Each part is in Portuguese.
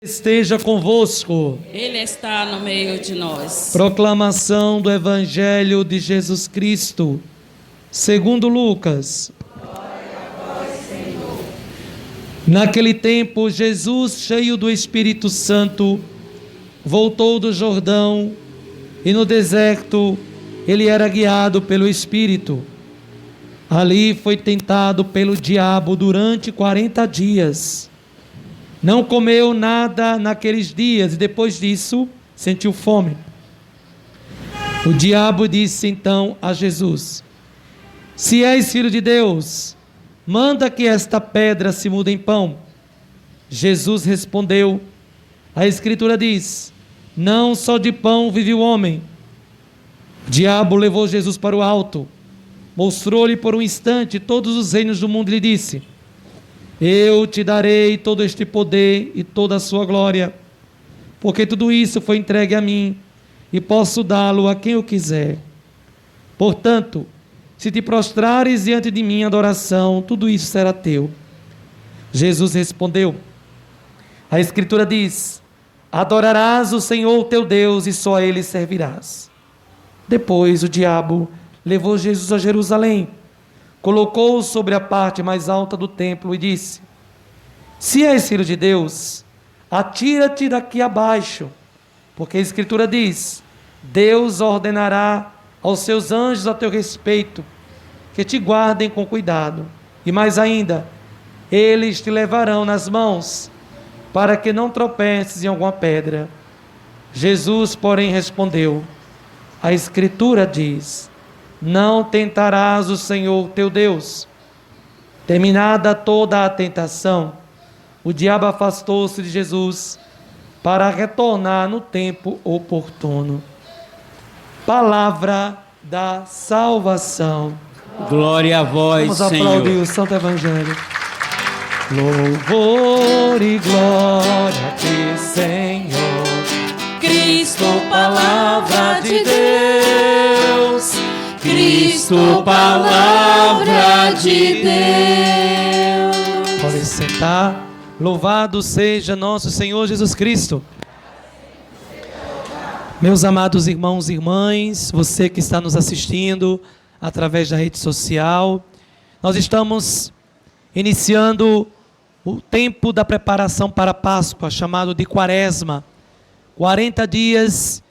Esteja convosco. Ele está no meio de nós. Proclamação do Evangelho de Jesus Cristo, segundo Lucas. Glória a vós, Senhor. Naquele tempo, Jesus, cheio do Espírito Santo, voltou do Jordão e no deserto ele era guiado pelo Espírito. Ali foi tentado pelo diabo durante 40 dias. Não comeu nada naqueles dias e depois disso sentiu fome. O diabo disse então a Jesus: se és filho de Deus, manda que esta pedra se mude em pão. Jesus respondeu: a Escritura diz: não só de pão vive o homem. O diabo levou Jesus para o alto, mostrou-lhe por um instante todos os reinos do mundo e lhe disse: eu te darei todo este poder e toda a sua glória, porque tudo isso foi entregue a mim, e posso dá-lo a quem eu quiser. Portanto, se te prostrares diante de mim em adoração, tudo isso será teu. Jesus respondeu: a Escritura diz: adorarás o Senhor teu Deus e só a Ele servirás. Depois o diabo levou Jesus a Jerusalém, colocou-o sobre a parte mais alta do templo e disse: se és filho de Deus, atira-te daqui abaixo, porque a Escritura diz: Deus ordenará aos seus anjos a teu respeito, que te guardem com cuidado, e mais ainda, eles te levarão nas mãos, para que não tropeces em alguma pedra. Jesus, porém, respondeu: a Escritura diz: não tentarás o Senhor teu Deus. Terminada toda a tentação, o diabo afastou-se de Jesus para retornar no tempo oportuno. Palavra da salvação. Glória a vós, Vamos aplaudir Senhor. o Santo Evangelho. Louvor e glória a ti, Senhor. Cristo, palavra de Deus. Cristo, palavra de Deus. Pode sentar. Louvado seja nosso Senhor Jesus Cristo. Meus amados irmãos e irmãs, você que está nos assistindo através da rede social, nós estamos iniciando o tempo da preparação para a Páscoa, chamado de Quaresma. 40 dias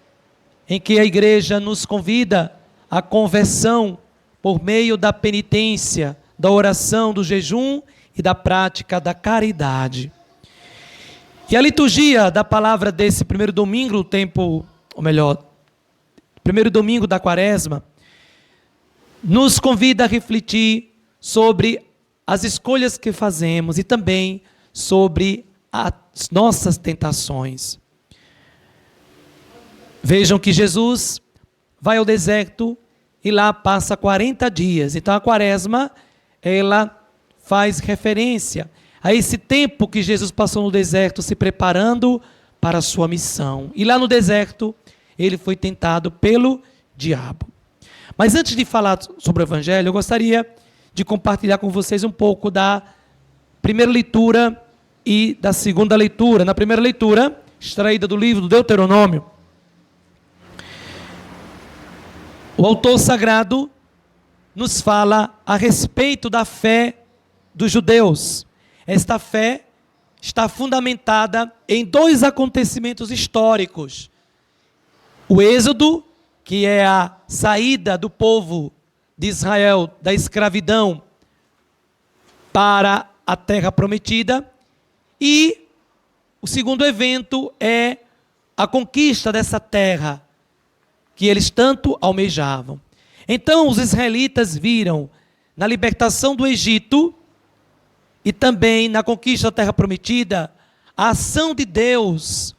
em que a igreja nos convida à conversão por meio da penitência, da oração, do jejum e da prática da caridade. E a liturgia da palavra desse primeiro domingo, o tempo, ou melhor, primeiro domingo da Quaresma, nos convida a refletir sobre as escolhas que fazemos e também sobre as nossas tentações. Vejam que Jesus vai ao deserto e lá passa 40 dias. Então a Quaresma, ela faz referência a esse tempo que Jesus passou no deserto se preparando para a sua missão. E lá no deserto, ele foi tentado pelo diabo. Mas antes de falar sobre o Evangelho, eu gostaria de compartilhar com vocês um pouco da primeira leitura e da segunda leitura. Na primeira leitura, extraída do livro do Deuteronômio, o autor sagrado nos fala a respeito da fé dos judeus. Esta fé está fundamentada em dois acontecimentos históricos. O Êxodo, que é a saída do povo de Israel da escravidão para a terra prometida, e o segundo evento é a conquista dessa terra que eles tanto almejavam. Então os israelitas viram na libertação do Egito e também na conquista da terra prometida a ação de Deus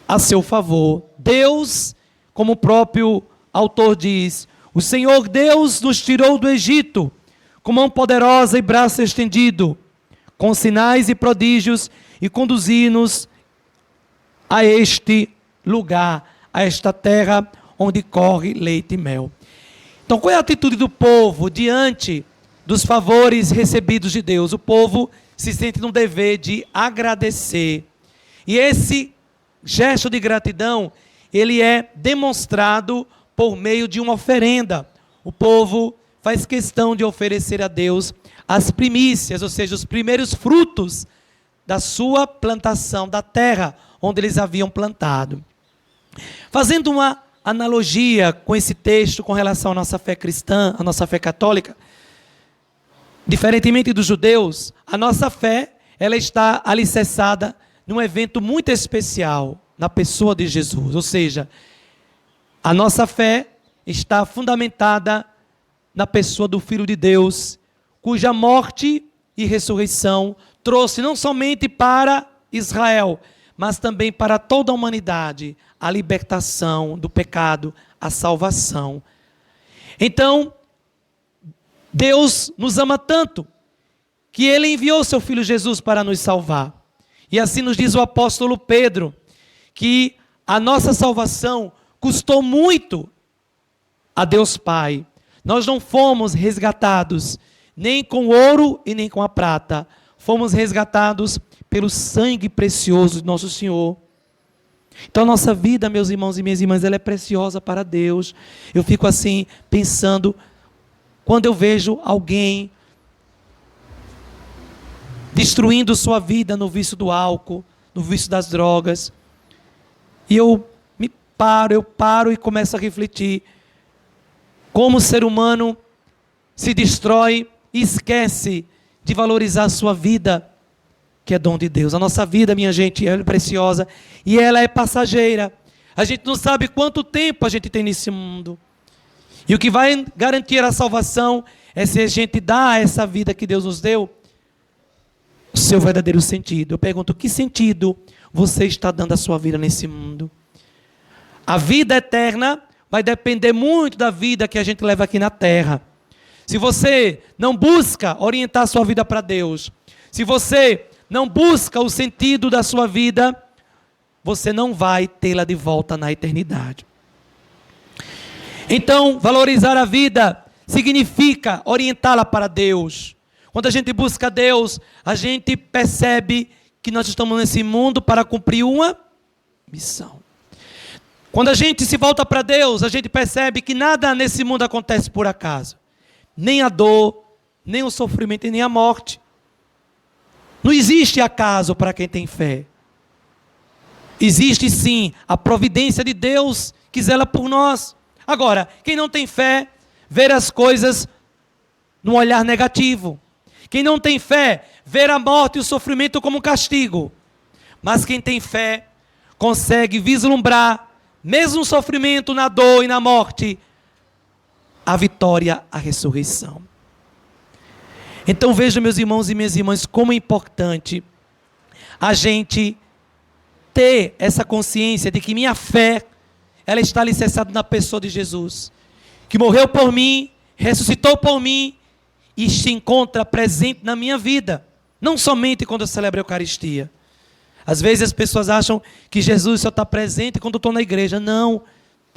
a seu favor. Deus, como o próprio autor diz, o Senhor Deus nos tirou do Egito com mão poderosa e braço estendido, com sinais e prodígios, e conduziu-nos a este lugar, a esta terra onde corre leite e mel. Então, qual é a atitude do povo diante dos favores recebidos de Deus? O povo se sente no dever de agradecer. E esse gesto de gratidão, ele é demonstrado por meio de uma oferenda. O povo faz questão de oferecer a Deus as primícias, ou seja, os primeiros frutos da sua plantação, da terra onde eles haviam plantado. Fazendo uma analogia com esse texto com relação à nossa fé cristã, à nossa fé católica, diferentemente dos judeus, a nossa fé, ela está alicerçada num evento muito especial, na pessoa de Jesus. Ou seja, a nossa fé está fundamentada na pessoa do Filho de Deus, cuja morte e ressurreição trouxe não somente para Israel, mas também para toda a humanidade, a libertação do pecado, a salvação. Então, Deus nos ama tanto, que Ele enviou seu Filho Jesus para nos salvar. E assim nos diz o apóstolo Pedro, que a nossa salvação custou muito a Deus Pai. Nós não fomos resgatados nem com ouro e nem com a prata. Fomos resgatados pelo sangue precioso de nosso Senhor. Então a nossa vida, meus irmãos e minhas irmãs, ela é preciosa para Deus. Eu fico assim pensando, quando eu vejo alguém destruindo sua vida no vício do álcool, no vício das drogas, e eu paro e começo a refletir como o ser humano se destrói e esquece de valorizar a sua vida, que é dom de Deus. A nossa vida, minha gente, ela é preciosa e ela é passageira. A gente não sabe quanto tempo a gente tem nesse mundo. E o que vai garantir a salvação é se a gente dá a essa vida que Deus nos deu o seu verdadeiro sentido. Eu pergunto, que sentido você está dando à sua vida nesse mundo? A vida eterna vai depender muito da vida que a gente leva aqui na terra. Se você não busca orientar a sua vida para Deus, se você não busca o sentido da sua vida, você não vai tê-la de volta na eternidade. Então, valorizar a vida significa orientá-la para Deus. Quando a gente busca Deus, a gente percebe que nós estamos nesse mundo para cumprir uma missão. Quando a gente se volta para Deus, a gente percebe que nada nesse mundo acontece por acaso. Nem a dor, nem o sofrimento e nem a morte. Não existe acaso para quem tem fé. Existe sim a providência de Deus que zela por nós. Agora, quem não tem fé, vê as coisas num olhar negativo. Quem não tem fé, vê a morte e o sofrimento como um castigo. Mas quem tem fé, consegue vislumbrar, mesmo no sofrimento, na dor e na morte, a vitória, a ressurreição. Então vejam, meus irmãos e minhas irmãs, como é importante a gente ter essa consciência de que minha fé, ela está alicerçada na pessoa de Jesus, que morreu por mim, ressuscitou por mim e se encontra presente na minha vida, não somente quando eu celebro a Eucaristia. Às vezes as pessoas acham que Jesus só está presente quando eu estou na igreja. Não,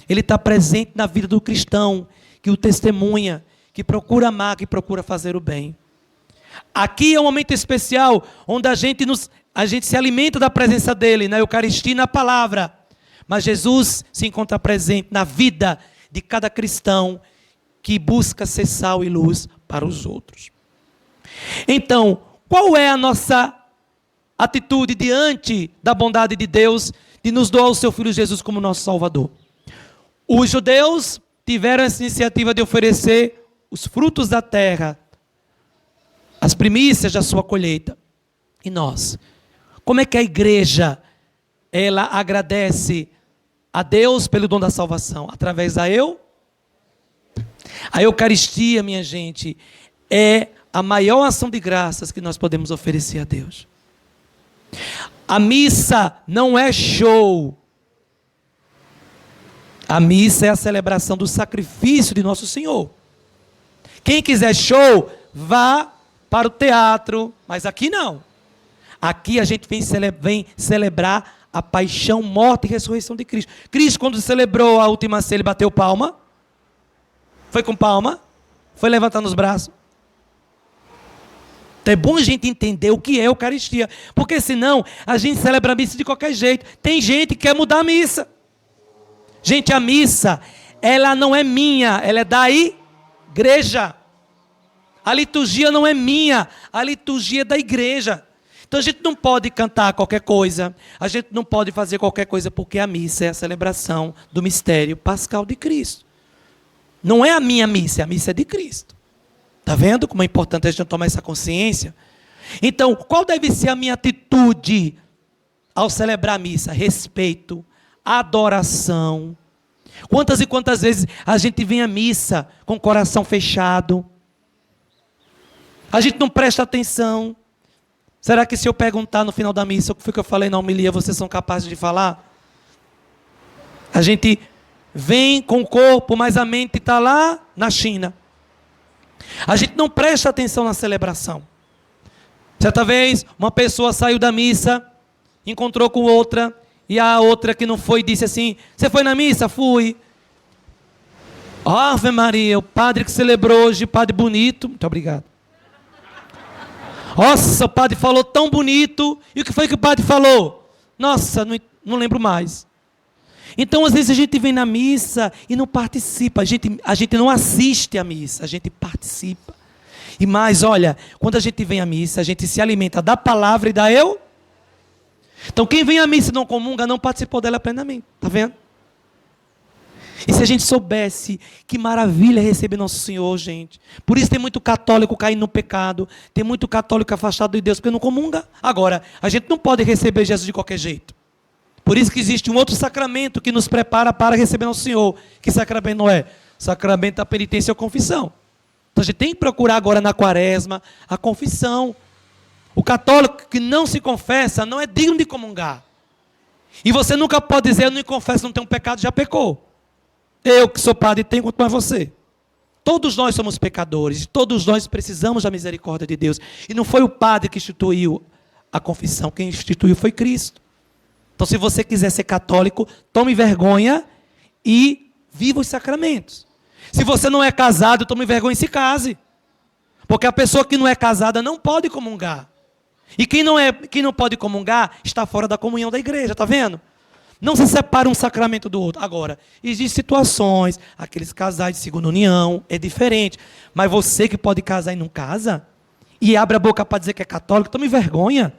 Ele está presente na vida do cristão, que o testemunha, que procura amar, que procura fazer o bem. Aqui é um momento especial, onde a gente se alimenta da presença dEle, na Eucaristia e na palavra. Mas Jesus se encontra presente na vida de cada cristão que busca ser sal e luz para os outros. Então, qual é a nossa atitude diante da bondade de Deus de nos doar o seu Filho Jesus como nosso Salvador? Os judeus tiveram essa iniciativa de oferecer os frutos da terra, as primícias da sua colheita. E nós? Como é que a igreja, ela agradece a Deus pelo dom da salvação? Através da A Eucaristia, minha gente, é a maior ação de graças que nós podemos oferecer a Deus. A missa não é show. A missa é a celebração do sacrifício de Nosso Senhor. Quem quiser show, vá para o teatro, mas aqui não. Aqui a gente vem celebrar a paixão, morte e ressurreição de Cristo. Cristo, quando celebrou a última ceia, ele bateu palma? Foi com palma? Foi levantando os braços? Então é bom a gente entender o que é a Eucaristia, porque senão a gente celebra a missa de qualquer jeito. Tem gente que quer mudar a missa. Gente, a missa, ela não é minha, ela é da igreja. A liturgia não é minha, a liturgia é da igreja. Então a gente não pode cantar qualquer coisa, a gente não pode fazer qualquer coisa, porque a missa é a celebração do mistério pascal de Cristo. Não é a minha missa, a missa é de Cristo. Está vendo como é importante a gente tomar essa consciência? Então, qual deve ser a minha atitude ao celebrar a missa? Respeito, adoração. Quantas e quantas vezes a gente vem à missa com o coração fechado? A gente não presta atenção. Será que se eu perguntar no final da missa o que foi que eu falei na homilia, vocês são capazes de falar? A gente vem com o corpo, mas a mente está lá na China. A gente não presta atenção na celebração. Certa vez, uma pessoa saiu da missa, encontrou com outra, e a outra que não foi disse assim: você foi na missa? Fui. Ave Maria, o padre que celebrou hoje, padre bonito. Muito obrigado. Nossa, o padre falou tão bonito. E o que foi que o padre falou? Nossa, não lembro mais. Então, às vezes a gente vem na missa e não participa. A gente não assiste à missa, a gente participa. E mais, olha, quando a gente vem à missa, a gente se alimenta da palavra e da eu. Então, quem vem à missa e não comunga, não participou dela plenamente. Está vendo? E se a gente soubesse que maravilha é receber Nosso Senhor, gente. Por isso tem muito católico caindo no pecado. Tem muito católico afastado de Deus porque não comunga. Agora, a gente não pode receber Jesus de qualquer jeito. Por isso que existe um outro sacramento que nos prepara para receber Nosso Senhor. Que sacramento não é? Sacramento da penitência ou confissão. Então a gente tem que procurar agora na quaresma a confissão. O católico que não se confessa não é digno de comungar. E você nunca pode dizer: eu não me confesso, não tenho pecado, já pecou. Eu que sou padre tenho, quanto mais você. Todos nós somos pecadores, todos nós precisamos da misericórdia de Deus. E não foi o padre que instituiu a confissão, quem instituiu foi Cristo. Então, se você quiser ser católico, tome vergonha e viva os sacramentos. Se você não é casado, tome vergonha e se case. Porque a pessoa que não é casada não pode comungar. E quem não pode comungar está fora da comunhão da igreja, está vendo? Não se separa um sacramento do outro. Agora, existem situações, aqueles casais de segunda união, é diferente. Mas você que pode casar e não casa, e abre a boca para dizer que é católico, tome vergonha.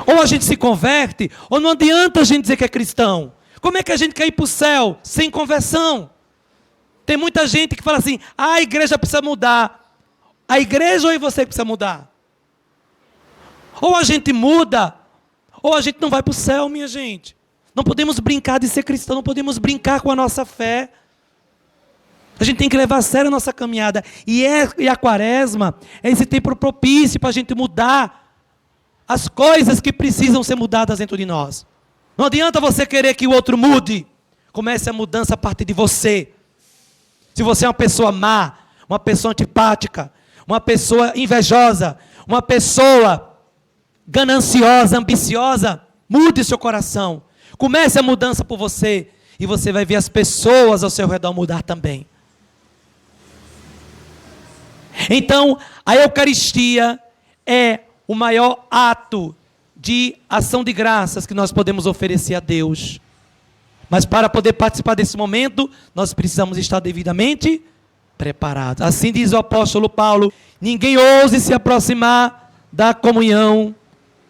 Ou a gente se converte, ou não adianta a gente dizer que é cristão. Como é que a gente quer ir para o céu sem conversão? Tem muita gente que fala assim: a igreja precisa mudar. A igreja ou é você que precisa mudar? Ou a gente muda, ou a gente não vai para o céu, minha gente. Não podemos brincar de ser cristão, não podemos brincar com a nossa fé. A gente tem que levar a sério a nossa caminhada. E a quaresma é esse tempo propício para a gente mudar as coisas que precisam ser mudadas dentro de nós. Não adianta você querer que o outro mude. Comece a mudança a partir de você. Se você é uma pessoa má, uma pessoa antipática, uma pessoa invejosa, uma pessoa gananciosa, ambiciosa, mude seu coração. Comece a mudança por você. E você vai ver as pessoas ao seu redor mudar também. Então, a Eucaristia é o maior ato de ação de graças que nós podemos oferecer a Deus. Mas para poder participar desse momento, nós precisamos estar devidamente preparados. Assim diz o apóstolo Paulo: ninguém ouse se aproximar da comunhão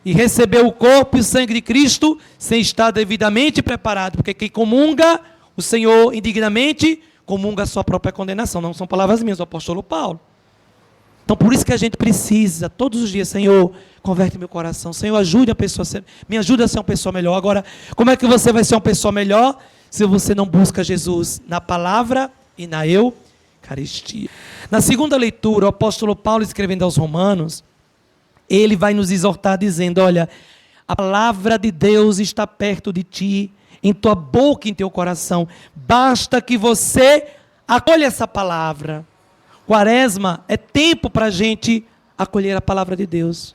e receber o corpo e o sangue de Cristo sem estar devidamente preparado. Porque quem comunga o Senhor indignamente, comunga a sua própria condenação. Não são palavras minhas, do apóstolo Paulo. Então, por isso que a gente precisa, todos os dias: Senhor, converte meu coração. Senhor, me ajude a ser uma pessoa melhor. Agora, como é que você vai ser uma pessoa melhor se você não busca Jesus na palavra e na Eucaristia? Na segunda leitura, o apóstolo Paulo, escrevendo aos Romanos, ele vai nos exortar dizendo: olha, a palavra de Deus está perto de ti, em tua boca e em teu coração. Basta que você acolha essa palavra. Quaresma é tempo para a gente acolher a palavra de Deus.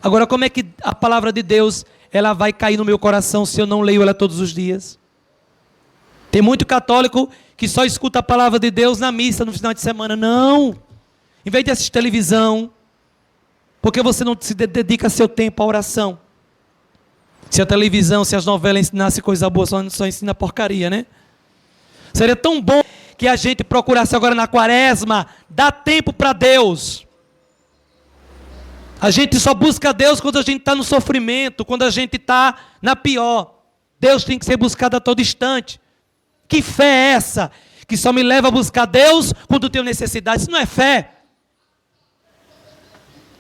Agora, como é que a palavra de Deus ela vai cair no meu coração se eu não leio ela todos os dias? Tem muito católico que só escuta a palavra de Deus na missa no final de semana. Não! Em vez de assistir televisão, por que você não se dedica seu tempo à oração? Se a televisão, se as novelas ensinassem coisa boa, só ensina porcaria, né? Seria tão bom que a gente procurasse agora na quaresma dar tempo para Deus. A gente só busca Deus quando a gente está no sofrimento, quando a gente está na pior. Deus tem que ser buscado a todo instante. Que fé é essa? Que só me leva a buscar Deus quando tenho necessidade. Isso não é fé.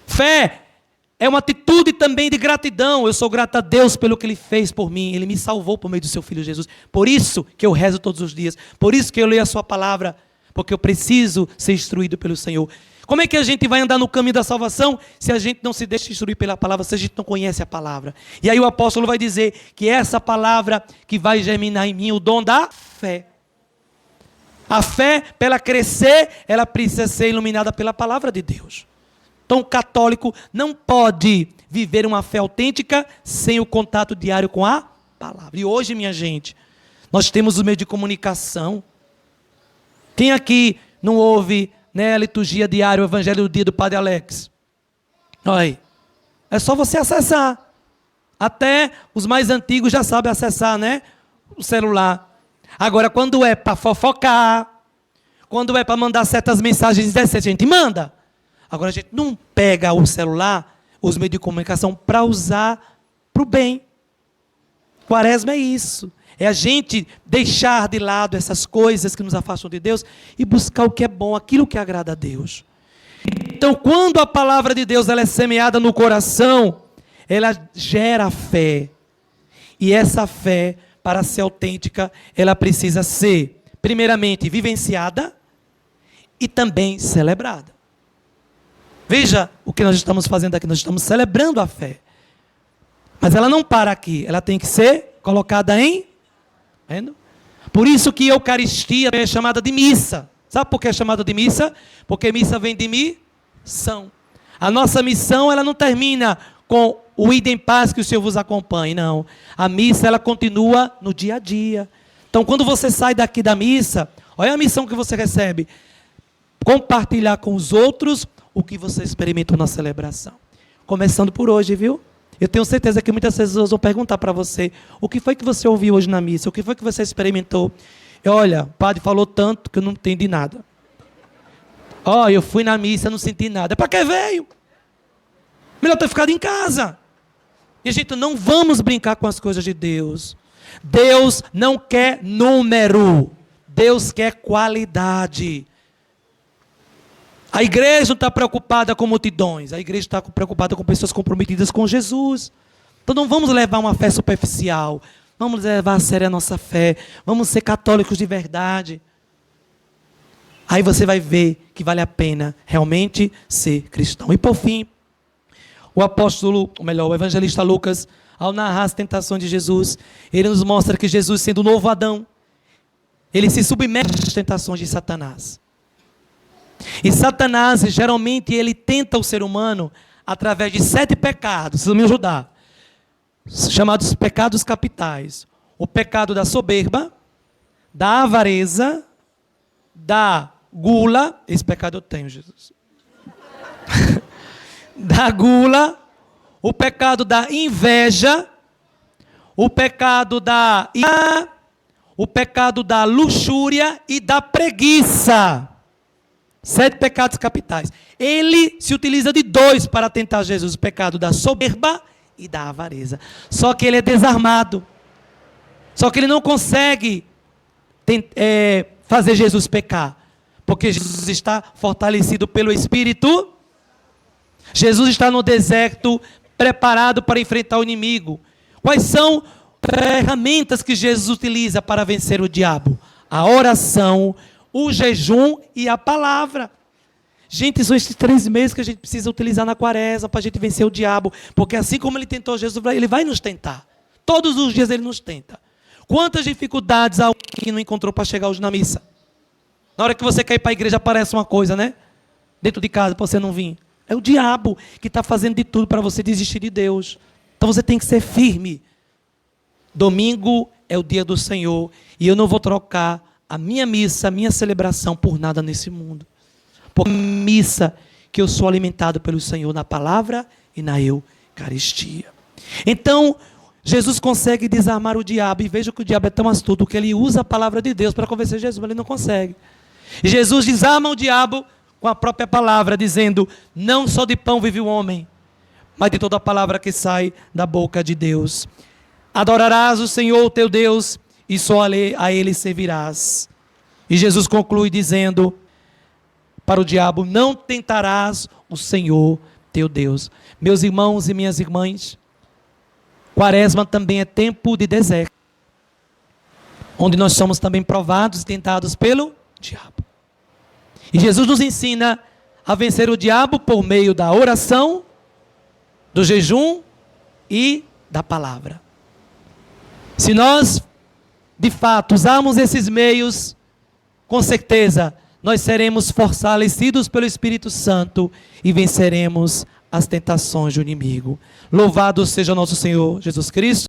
Fé é uma atitude também de gratidão. Eu sou grato a Deus pelo que Ele fez por mim. Ele me salvou por meio do seu Filho Jesus. Por isso que eu rezo todos os dias. Por isso que eu leio a sua palavra. Porque eu preciso ser instruído pelo Senhor. Como é que a gente vai andar no caminho da salvação se a gente não se deixa instruir pela palavra, se a gente não conhece a palavra? E aí o apóstolo vai dizer que é essa palavra que vai germinar em mim o dom da fé. A fé, para ela crescer, ela precisa ser iluminada pela palavra de Deus. Então o católico não pode viver uma fé autêntica sem o contato diário com a palavra. E hoje, minha gente, nós temos o meio de comunicação. Quem aqui não ouve, né, a liturgia diária, o evangelho do dia do Padre Alex? Olha aí. É só você acessar. Até os mais antigos já sabem acessar, né, o celular. Agora, quando é para fofocar, quando é para mandar certas mensagens dessas, a gente manda. Agora, a gente não pega o celular, os meios de comunicação, para usar para o bem. Quaresma é isso. É a gente deixar de lado essas coisas que nos afastam de Deus e buscar o que é bom, aquilo que agrada a Deus. Então, quando a palavra de Deus ela é semeada no coração, ela gera fé. E essa fé, para ser autêntica, ela precisa ser, primeiramente, vivenciada e também celebrada. Veja o que nós estamos fazendo aqui, nós estamos celebrando a fé. Mas ela não para aqui, ela tem que ser colocada em... Vendo? Por isso que a Eucaristia é chamada de missa. Sabe por que é chamada de missa? Porque missa vem de missão. A nossa missão, ela não termina com o ide em paz que o Senhor vos acompanhe, não. A missa, ela continua no dia a dia. Então, quando você sai daqui da missa, olha a missão que você recebe. Compartilhar com os outros o que você experimentou na celebração. Começando por hoje, viu? Eu tenho certeza que muitas pessoas vão perguntar para você, o que foi que você ouviu hoje na missa? O que foi que você experimentou? E olha, o padre falou tanto que eu não entendi nada. Eu fui na missa, não senti nada. Para que veio? Melhor ter ficado em casa. E a gente não vamos brincar com as coisas de Deus. Deus não quer número. Deus quer qualidade. A igreja não está preocupada com multidões. A igreja está preocupada com pessoas comprometidas com Jesus. Então não vamos levar uma fé superficial. Vamos levar a sério a nossa fé. Vamos ser católicos de verdade. Aí você vai ver que vale a pena realmente ser cristão. E por fim, o evangelista Lucas, ao narrar as tentações de Jesus, ele nos mostra que Jesus, sendo o novo Adão, ele se submete às tentações de Satanás. E Satanás, geralmente, ele tenta o ser humano através de 7 pecados, vocês vão me ajudar, chamados pecados capitais. O pecado da soberba, da avareza, da gula, esse pecado eu tenho, Jesus. Da gula, o pecado da inveja, o pecado da ira, o pecado da luxúria e da preguiça. 7 pecados capitais. Ele se utiliza de 2 para tentar Jesus, o pecado da soberba e da avareza. Só que ele é desarmado. Só que ele não consegue fazer Jesus pecar. Porque Jesus está fortalecido pelo Espírito. Jesus está no deserto, preparado para enfrentar o inimigo. Quais são as ferramentas que Jesus utiliza para vencer o diabo? A oração, o jejum e a palavra. Gente, são esses 3 meses que a gente precisa utilizar na quaresma para a gente vencer o diabo. Porque assim como ele tentou Jesus, ele vai nos tentar. Todos os dias ele nos tenta. Quantas dificuldades alguém não encontrou para chegar hoje na missa? Na hora que você quer ir para a igreja aparece uma coisa, né? Dentro de casa para você não vir. É o diabo que está fazendo de tudo para você desistir de Deus. Então você tem que ser firme. Domingo é o dia do Senhor. E eu não vou trocar a minha missa, a minha celebração por nada nesse mundo. Por missa que eu sou alimentado pelo Senhor na palavra e na Eucaristia. Então, Jesus consegue desarmar o diabo, e veja que o diabo é tão astuto que ele usa a palavra de Deus para convencer Jesus, mas ele não consegue. E Jesus desarma o diabo com a própria palavra, dizendo: não só de pão vive o homem, mas de toda a palavra que sai da boca de Deus. Adorarás o Senhor teu Deus, e só a Ele servirás. E Jesus conclui dizendo para o diabo: não tentarás o Senhor teu Deus. Meus irmãos e minhas irmãs, Quaresma também é tempo de deserto, onde nós somos também provados e tentados pelo diabo. E Jesus nos ensina a vencer o diabo por meio da oração, do jejum e da palavra. Se nós, de fato, usarmos esses meios, com certeza, nós seremos fortalecidos pelo Espírito Santo e venceremos as tentações do inimigo. Louvado seja nosso Senhor Jesus Cristo.